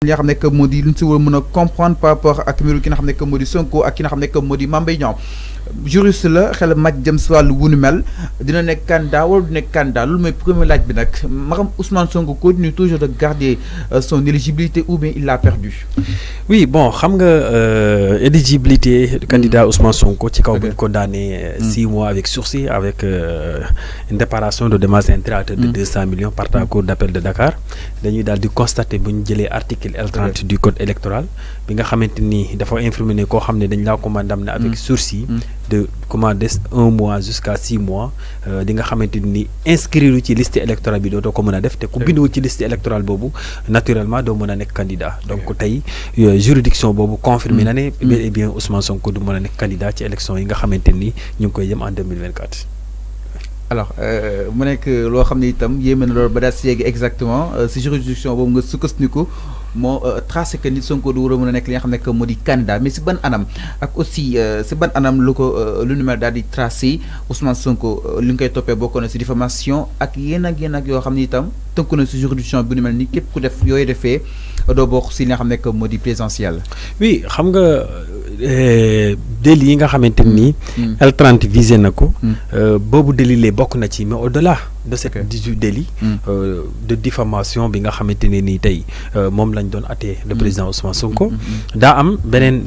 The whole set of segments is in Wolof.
li nga xam ne que moo di lu ñu si war a mën a comprendre par rapport ak mbiru ki nga xam ne que moo di Sonko ak ki nga xam ne que moo di Mame Mbaye Niang juriste la xel màcc jëm si wàllu wunu mel dina nekk candidat wala du nekk candidat loolu mooy premier laaj bi nag maxam Ousmane Sonko continue toujours de garder son éligibilité ou bien il l'a perdu. Oui bon xam nga éligibilité candidat Ousmane Sonko ci kaw bu ñu condamné 6 mois avec sursis avec une réparation de dommages intérêts de 200 millions par la cour d'appel de Dakar dañuy daal di constater bu ñu jëlee article L30 du code électoral bi nga xamante ni dafa infirmer ne koo xam ne dañ laa condamné avec sursis de des 1 mois jusqu'à 6 mois di nga xamante ni inscrire ci liste électorale bi dootoo ko mën a def te ku binduwul ci liste électorale boobu naturellement doo mën a nekk candidat donc tey juridiction boobu confirmé na ne bel et bien Ousmane Sonko du mën a nekk candidat ci élection yi nga xamante ni ñu ngi koy jëm en 2024. alors mu nekk loo xam ne itam yéeme na loolu ba daal si yegg exactement si juridiction boobu nga sukkandiku moo tracé que nit Sonko du war a mën a nekk li nga xam ne que moo di candidat mais si ban anam ak aussi si ban anam lu ko lu nu mel daal di tracé Ousmane Sonko li nga koy toppee bokk na si diffamation ak yenn ak yoo xam ne itam tënku na si juridiction bi nu mel ni képp ku def yooyu defee doo bokk si li nga xam ne que moo di présidentiel. oui xam nga délit yi nga xamante ni. L30 visé na ko. boobu délit lee bokk na ci mais au-delà de cette 18 délit de diffamation bi nga xamante ne nii tey moom lañ doon attee le président Ousmane Sonko daa am beneen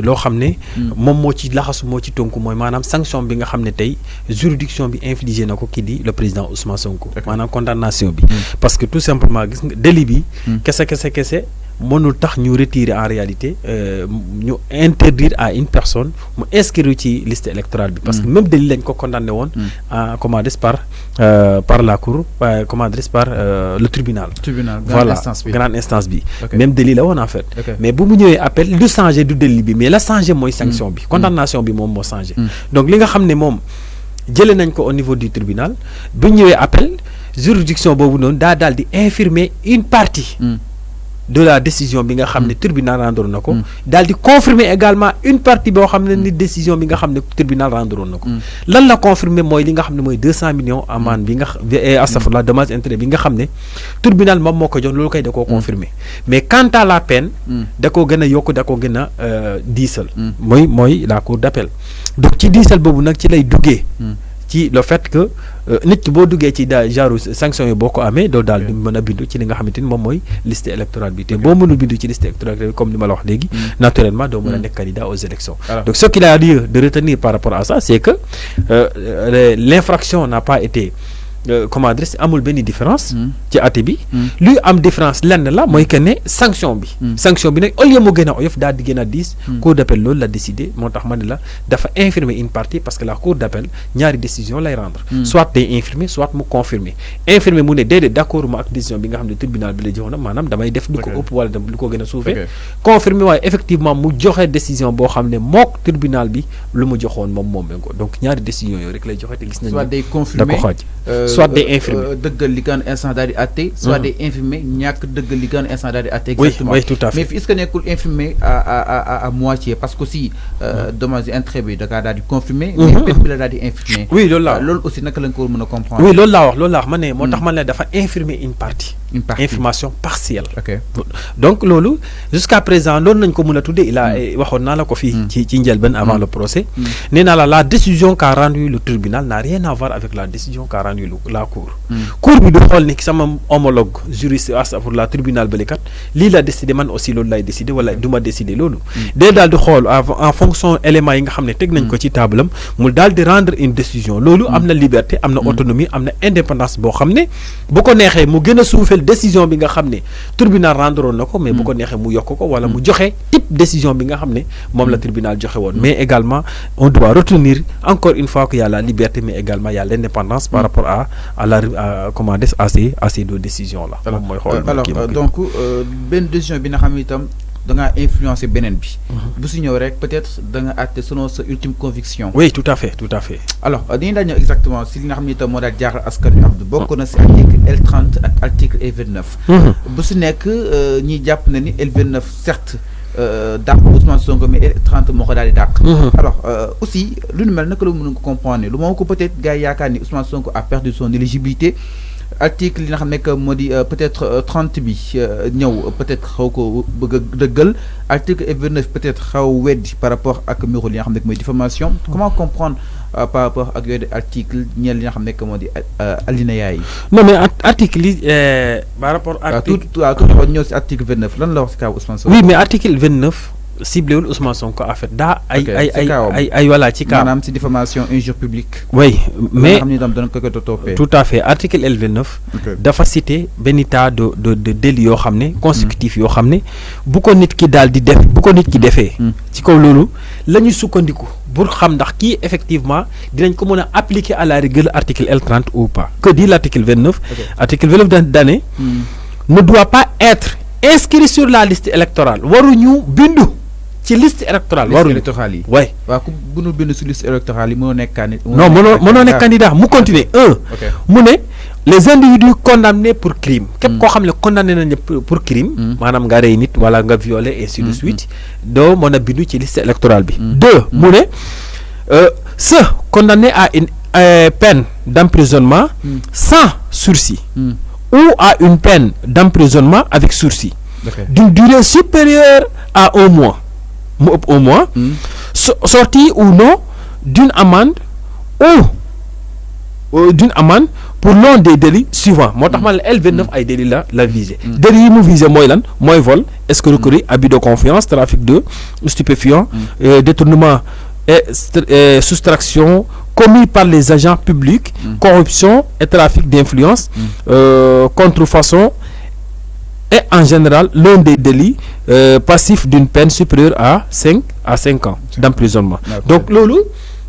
loo xam ne moom moo ci laxasu moo ci tonku mooy maanaam sanction bi nga xam ne tey juridiction bi infligé na ko kii di le président Ousmane Sonko maanaam condamnation bi parce que tout simplement gis nga délit bi kese mënul tax ñu retirer en réalité ñu interdire à une personne mu inscrire ci liste électorale bi parce que même délit lañ ko condamné woon comment dire par la cour comment dire par le tribunal voilà grande instance bi même délit la woon en fait mais bu mu ñëwee appel lu changé du délit bi mais la changé mooy sanction bi condamnation bi moom moo changé donc li nga xam ne moom jëlee nañ ko au niveau du tribunal bu ñëwee appel juridiction boobu noonu daal di infirmer une partie de la décision bi nga xam ne tribunal rendre na ko daal di confirmer également une partie boo xam ne ni décision bi nga xam ne tribunal rendre na ko lan la confirmer mooy li nga xam ne mooy 200 millions amende bi nga astafurlah dommage intérêt bi nga xam ne tribunal moom moo ko jox loolu koy da koo confirmer mais quant à la peine da koo gën a yokk da koo gën a diisal mooy la cour d'appel donc ci diisal boobu nag ci lay duggee ci le fait que nit ki boo duggee ci genre sanction yi boo ko amee doo daal di mën a bindu ci li nga xamante ni moom mooy liste électorale bi te boo mënul bindu ci liste électorale bi comme li ma la wax léegi naturellement doo mën a nekk candidat aux élections donc ce qu'il a lieu de retenir par rapport à ça c'est que l'infraction n'a pas été comment dire amul benn différence ci atte bi luy am différence lenn la mooy que ne sanction bi nag au lieu mu gën a oyof daal di gën a diis cour d'appel loolu la décidé moo tax ma ne la dafa infirmer une partie parce que la cour d'appel ñaari décision lay rendre soit day infirmer soit mu confirmer infirmer mu ne déedéet d'accord ma ak décision bi nga xam ne tribunal bi la joxoon na maanaam damay def lu ko ëpp wala lu ko gën a suufee confirmer waaye effectivement mu joxe décision boo xam ne mook tribunal bi lu mu joxoon moom ko donc ñaari décision yooyu rek lay joxe te gis nañu da ko xaaj soit day infirmer dëggal li gaan instant daal di àtte soit day infirmer ñàkk dëggal li gaan instant daal di àtte exactement oui tout à fait mais est-ce que nekkul infirmer à moitié parce que aussi dommage intérêt bi da kaa daal di confirmer mais peine bi la daal di infirmer oui loolu aussi naka lañ ko mën a comprendre oui loolu laa wax ma ne moo tax man ne dafa infirmer une partie information partielle donc loolu jusqu'à présent loolu nañ ko mën a tuddee il a waxoon naa la ko fii ci njëlbeen avant le procès nee naa la décision qu'a rendue le tribunal n'a rien à voir avec la décision qu'a rendue la cour bi du xool ni sama homologue juriste pour la tribunal balikat lii la décidé man aussi loolu lay décidé wala du ma décidé loolu day daal di xool en fonction éléments yi nga xam ne teg nañ ko ci table am mu daal di rendre une décision loolu am na liberté am na autonomie am na indépendance boo xam ne bu ko neexee mu gën a suufeel décision bi nga xam ne tribunal rendroon na ko mais bu ko neexee mu yokk ko wala mu joxe type décision bi nga xam ne moom la tribunal joxe woon mais également on doit retenir encore une fois qu'il y a la liberté mais également il y a l'indépendance par rapport à la comment dire à ces deux décisions là. alors donc benn décision bi nga xam ne itam da ngaa influencer beneen bi. bu si ñëw rek peut-être da nga àtte selon sa ultime conviction. oui tout à fait alors dañuy daal ñëw exactement si li nga xam ne itam moo daal jaaxal askan wi Abdou bokk na si article L30 ak article L29. bu si nekk ñiy jàpp na ni L29 certes dàq Ousmane Sonko mais L30 moo ko daal di dàq. alors aussi lu nu mel naka la mën a comprendre lu moo ko peut-être gars yi yaakaar ni Ousmane Sonko a perdu son éligibilité article li nga xam ne que moo di peut-être 30 bi ñëw peut-être xaw ko bëgg a dëggal article 29 peut-être xaw weddi par rapport ak mbiru li nga xam ne que mooy diffamation comment comprendre par rapport ak yooyu article ñeel li nga xam ne que moo di alinéa yi. non mais article yi par rapport article tout ñëw si article 29 lan la wax si kaw Ousmane Sonko. oui mais article 29 ciblé wul Ousmane Sonko en fait daa ay voilà ci cas maanaam si diffamation injure publique. oui mais xam ni tam dana ko toppee. tout à fait article L29 dafa cité benn tas de délit yoo xam ne consécutif yoo xam ne bu ko nit ki daal di def bu ko nit ki defee ci kaw loolu la ñu sukkandiku pour xam ndax kii effectivement dinañ ko mën a appliquer à la rigueur article L30 ou pas que dit l'article 29 article 29 d'année ne doit pas être inscrit sur la liste électorale waruñu bindu ci liste électorale waruñu électorale yi ouais waaw ku bu ñu bind sur liste électorale yi mënoo nekk candidat non mënoo nekk candidat mu continuer mu ne les individus condamnés pour crime képp koo xam ne condamné nañ pour crime maanaam nga rey nit wala nga violer et ainsi de suite doo mën a bindu ci liste électorale bi deux mu ne ceux condamnés à une peine d'emprisonnement sans sursis ou à une peine d'emprisonnement avec sursis d'une durée supérieure à un mois sorti ou non d'une amende ou d'une amende pour l'un des délits suivants moo tax ma la L29 ay délits la visé délits yi mu visé mooy lan mooy vol escroquerie abus de confiance trafic de stupéfiants détournement et soustraction commis par les agents publics corruption et trafic d'influence contrefaçon et en général l'un des délits passifs d'une peine supérieure à 5 ans d'emprisonnement donc loolu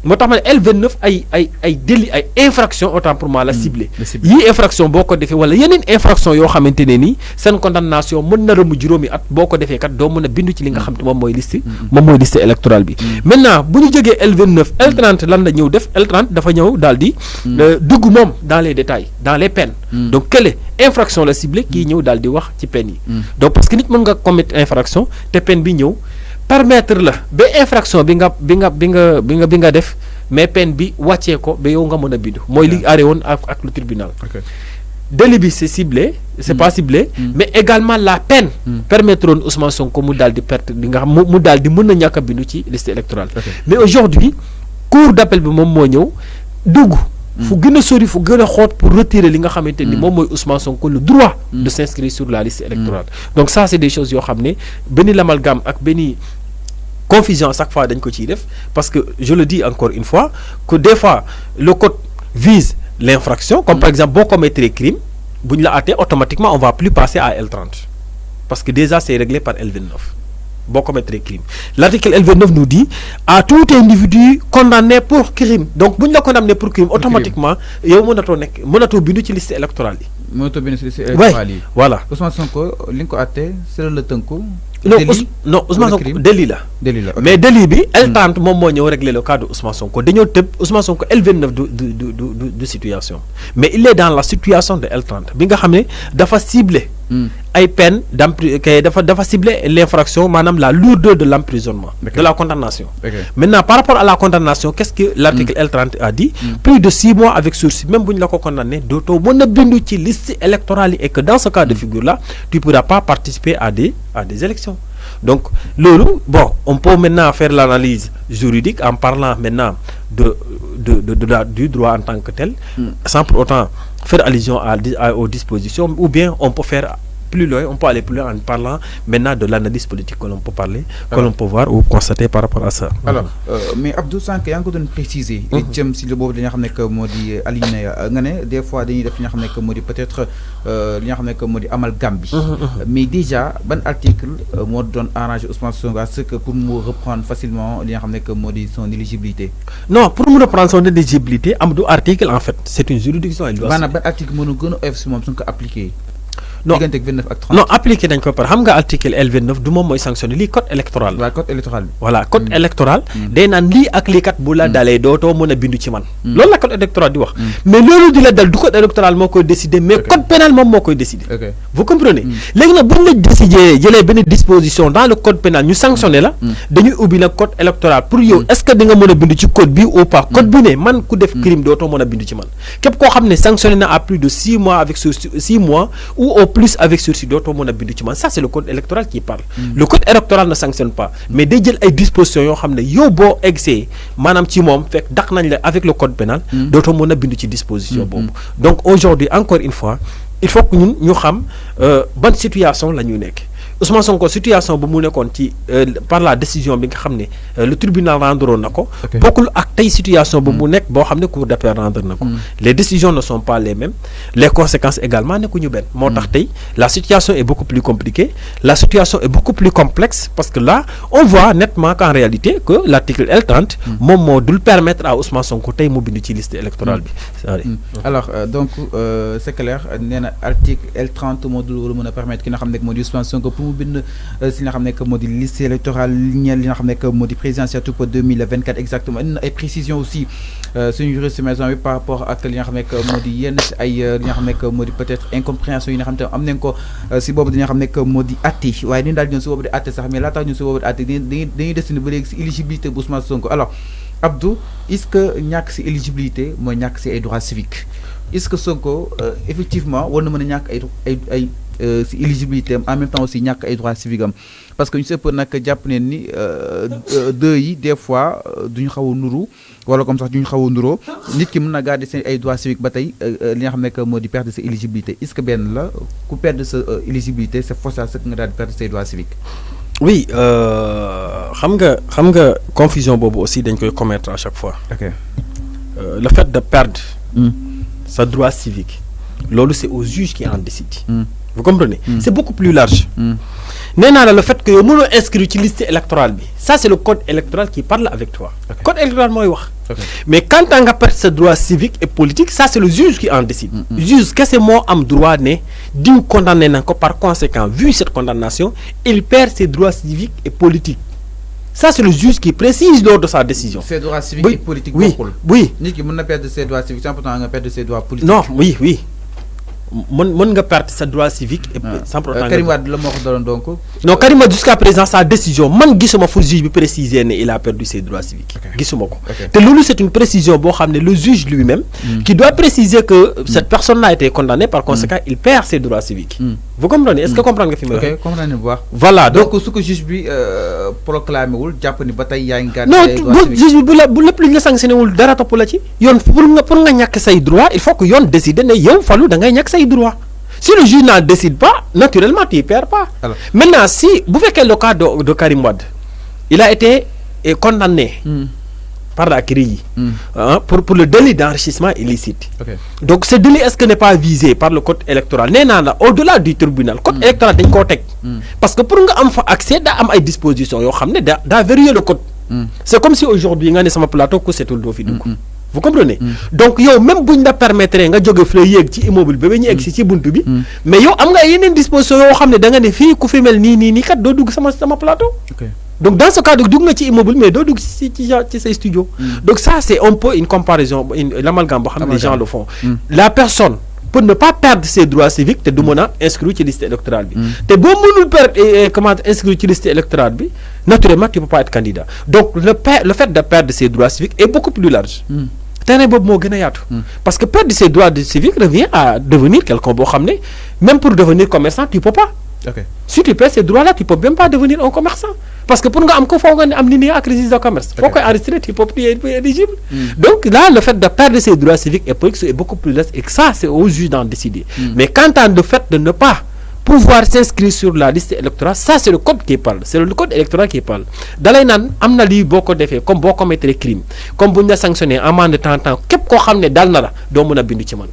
moo tax ma ne L29 ay délit ay infraction autant pour moi la ciblé yii infraction boo ko defee wala yeneen infraction yoo xamante ne nii seen condamnation mën na rëmm juróomi at boo ko defee kat doo mën a bindu ci li nga xam te moom mooy liste électorale bi maintenant bu ñu jógee L29 L30 lan la ñëw def L30 dafa ñëw daal di dugg moom dans les détails dans les peines donc quelle infraction la ciblé kii ñëw daal di wax ci peine yi donc parce que nit mën nga commettre infraction te peine bi ñëw permettre la ba infraction bi nga def mais peine bi wàccee ko ba yow nga mën a bindu mooy li arrêté woon ak le tribunal délit bi c'est ciblé c'est pas ciblé mais également la peine permettre woon Ousmane Sonko mu daal di perte li nga xam mu daal di mën a ñàkk a bindu ci liste électorale mais aujourd'hui cour d'appel bi moom moo ñëw dugg fu gën a sori fu gën a xóot pour retirer li nga xamante ni moom mooy Ousmane Sonko le droit de s'inscrire sur la liste électorale donc ça c'est des choses yoo xam ne benn l'amalgame ak benn confusion à chaque fois dañ ko ciy def parce que je le dis encore une fois que des fois le code vise l'infraction comme par exemple boo commettre crime bu ñu la àttee automatiquement on va plus passer à L30 parce que déjà c'est réglé par L29 boo commettre crime l'article L29 nous dit à tout individu condamné pour crime donc bu ñu la condamné pour crime automatiquement yow mënatoo bindu ci liste électorale yi mënatoo bindu ci liste électorale yi voilà Ousmane Sonko li nga ko àttee c'est la tënku non Ousmane Sonko délit la mais délit bi L30 moom moo ñëw régler le cas de Ousmane Sonko dañoo tëb Ousmane Sonko L29 du situation mais il est dans la situation de L30 bi nga xam ne dafa ciblé ay peine dafa ciblé l'infraction maanaam la lourdeur de l'emprisonnement de la condamnation maintenant par rapport à la condamnation qu'est-ce que l'article L30 a dit plus de 6 mois avec sursis même bu ñu la ko condamné dootoo mën a bindu ci liste électorale yi et que dans ce cas de figure là tu pourras pas participer à des élections donc loolu bon on peut maintenant faire l'analyse juridique en parlant maintenant du droit en tant que tel sans pour autant faire allusion aux dispositions ou bien on peut faire plus loin, on peut aller plus loin en parlant maintenant de l'analyse politique que l'on peut parler, que l'on peut voir ou constater par rapport à ça. Alors, mais Abdou Sank yaa ngi ko doon préciser. li jëm si le boobu dañoo xam ne que moo di alinéa nga ne des fois dañuy def li nga xam ne que moo di peut-être li nga xam ne que moo di amalgame bi. mais déjà ban article moo doon arrangé Ousmane Sonko à ce que pour mu reprendre facilement li nga xam ne que moo di son éligibilité. non pour mu reprendre son éligibilité am du article en fait c'est une juridiction. maanaam ban article mënu gën a oyof si moom suñ ko appliqué. non diggante 29 ak 30 non appliqué nañ ko par xam nga article L29 du moom mooy sanctionné lii code électoral waaw code électoral bi voilà code électoral day naan lii ak lii kat bu la dalee dootoo mën a bindu ci man loolu la code électoral di wax mais loolu di la dal du code électoral moo koy décider mais code pénal moom moo koy décider vous comprenez léegi nag buñ la décider jëlee benn disposition dans le code pénal ñu sanctionné la dañuy ubbi nag code électoral pour yow est-ce que di nga mën a bindu ci code bi ou pas code bi ne man ku def crime dootoo mën a bindu ci man képp koo xam ne sanctionné na à plus de 6 mois avec sursis 6 mois ou au plus avec sursis dootoo mën a bindu ci man ça c'est le code électoral qui parle le code électoral ne sanctionne pas mais day jël ay dispositions yoo xam ne yow boo egsee maanaam ci moom fekk daq nañ la avec le code pénal dootoo mën a bindu ci disposition boobu donc aujourd'hui encore une fois il faut que ñun ñu xam ban situation la ñuy nekk Ousmane Sonko situation bu mu nekkoon ci par la décision bi nga xam ne le tribunal rendre na ko bokkul ak tey situation bu mu nekk boo xam ne cour d'appel rendre na ko les décisions ne sont pas les mêmes les conséquences également nekkuñu benn moo tax tey la situation est beaucoup plus compliquée la situation est beaucoup plus complexe parce que là on voit nettement qu'en réalité que l'article L30 moom moo dul permettre à Ousmane Sonko tey mu bind ci liste électorale bi alors donc c'est clair nee na article L30 moo dul war a mën a permettre ki nga xam ne moo di Ousmane Sonko bind si nga xam ne que moo di liste électorale ñeel li nga xam ne que moo di présidentielle pour 2024 exactement indi na ay précisions aussi suñu juriste maison bi par rapport ak li nga xam ne que moo di yenn si ay li nga xam ne que moo di peut-être incompréhension yi nga xam ne am nañ ko si boobu di nga xam ne que moo di atte waaye dañu daal di ñëw si boobu di atte sax mais laata ñu si boobu di atte dañuy destiné ba léegi si éligibilité bu Ousmane Sonko alors Abdou est-ce que ñàkk si éligibilité mooy ñàkk si ay droits civiques est-ce que Sonko effectivement war na mën a ñàkk ay si éligibilité en même temps aussi ñàkk ay droits civiques am parce que ñu sëpp nag jàpp neen ni deux yi des fois duñu xaw a nuru wala comme sax duñu xaw a nuroo nit ki mën na garder seen ay droits civiques ba tey li nga xam ne que moo di perdre sa éligibilité est-ce que benn la ku perdre sa éligibilité c'est forcé à ce que nga daal di perdre ses droits civiques. oui xam nga confusion boobu aussi dañ koy commettre à chaque fois. Le fait de perdre sa droit civique loolu c'est au juge qui en décide. Vous comprenez? C'est beaucoup plus large. Le fait que vous inscrit sur la liste électorale, ça c'est le code électoral qui parle avec toi. Le code électoral, moi, mais quand on a perdu ce droit civique et politique, ça c'est le juge qui en décide. Le juge, qu'est-ce que moi am droit de condamner encore par conséquent, vu cette condamnation, il perd ses droits civiques et politiques. Ça c'est le juge qui précise lors de sa décision. Ses droits civiques et politiques. Oui. Ni qui m'a perdu ses droits civiques, c'est important de perdre ses droits politiques. Non, oui. Mën nga perdre sa droit civique et sans pourtant Karim Wade la moo ko daloon donc non Karim Wade jusqu'à présent sa décision man gisuma fu juge bi préciser ne il a perdu ses droits civiques gisuma ko te loolu c'est une précision boo xam ne le juge lui-même qui doit préciser que cette personne a été condamnée par conséquent il perd ses droits civiques vous comprenez est-ce que comprendre nga fi ma ok comprendre bu baax voilà donc su ko juge bi proclamé wul jàpp ni ba tey yaa ngi gàddu non juge bi bu lépp li ñu la sanctionné wul dara topp la ci yoon pour nga ñàkk say droit il faut que yoon décider ne yow Fallou da ngay ñàkk say droit. Si le juge n'en décide pas, naturellement tu ne perds pas. Alors. Maintenant, si vous faites le cas de Karim Wade, il a été condamné par la CREI pour le délit d'enrichissement illicite. Donc ce délit, est-ce que n'est pas visé par le code électoral? Au-delà du tribunal, le code électoral est côté. Parce que pour avoir accès à des dispositions, il faut vérifier le code. C'est comme si aujourd'hui, on a un plateau que c'est tout le dos. Vous comprenez? Donc yo même buñ la permettre nga jóge fle yéeg ci immeuble ba ñu egg ci buntu bi mais yow am nga yeneen disposition yoo xam ne da nga ne fii ku fi mel nii kat doo dugg sama plateau. Donc dans ce cas dugg nga ci immeuble mais doo dugg ci say studio. Donc ça c'est un peu une comparaison l'amalgame boo xam ne les gens le font. La personne peut ne pas perdre ses droits civiques te du mën a inscrire ci liste électorale bi te boo mënul perdre inscrire ci liste électorale bi naturellement tu peux pas être candidat. Donc le fait de perdre ses droits civiques est beaucoup plus large. Terrain boobu moo gën a yaatu parce que perdre ses droits civiques revient à devenir quelqu'un boo xam ne même pour devenir commerçant tu peux pas. Si tu perds ces droits là tu peux même pas devenir un commerçant parce que pour nga am ko foo nga ne am ni ak registre de commerce foo koy enregistrer tu peux plus être éligible. Donc là le fait de perdre ses droits civiques et politiques est beaucoup plus large et que ça c'est au juge d'en décider. Mais quant à le fait de ne pas pouvoir s'inscrire sur la liste électorale, ça c'est le code qui parle, c'est le code électoral qui parle. Dalay nan amna li boko défé comme boo commettre crime comme buñ la sanctionné amende de temps képp koo xam ne dal na la doo mën a bindu ci man.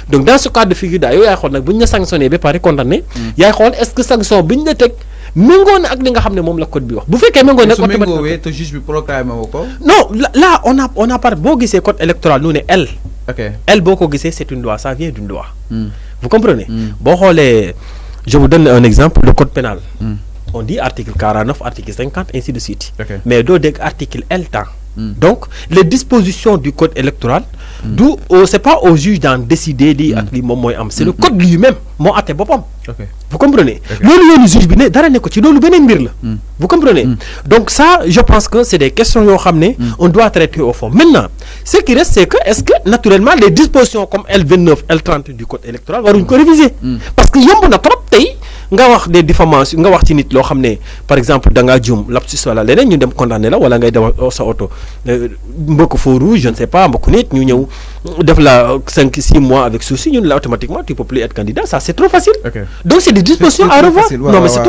Donc dans ce cas de figure daal yow yaay xool nag buñ la sanctionné ba pare condamné yaay xool est-ce que sanction biñ la teg méngoo na ak li nga xam ne moom la code bi wax bu fekkee méngoo na. su méngoowee te juge bi proclamé woo ko. Non là on a par boo gisee code électoral nous ne L boo ko gisee c'est une loi ça vient d'une loi. Vous comprenez? Boo xoolee Je vous donne un exemple, le code pénal. On dit article 49, article 50, ainsi de suite. Mais d'autres articles L temps. Donc, les dispositions du code électoral, d'où c'est pas au juge d'en décider, c'est le code lui-même, vous comprenez? Le juge, vous comprenez? Donc ça, je pense que c'est des questions on doit traiter au fond. Maintenant, ce qui reste, c'est que, est-ce que, naturellement, les dispositions comme L29, L30 du code électoral vont être révisées? Parce qu'il y a trop nga wax des diffamations nga wax ci nit lo xamné par exemple da nga djum lapsus wala leneen ñu dem condamner la wala ngay daw sa auto mbok feu rouge je ne sais pas mbok nit ñu ñew def la 5-6 mois avec souci ñun là automatiquement tu peux plus être candidat, ça c'est trop facile. Donc c'est des dispositions à revoir. Non mais c'est trop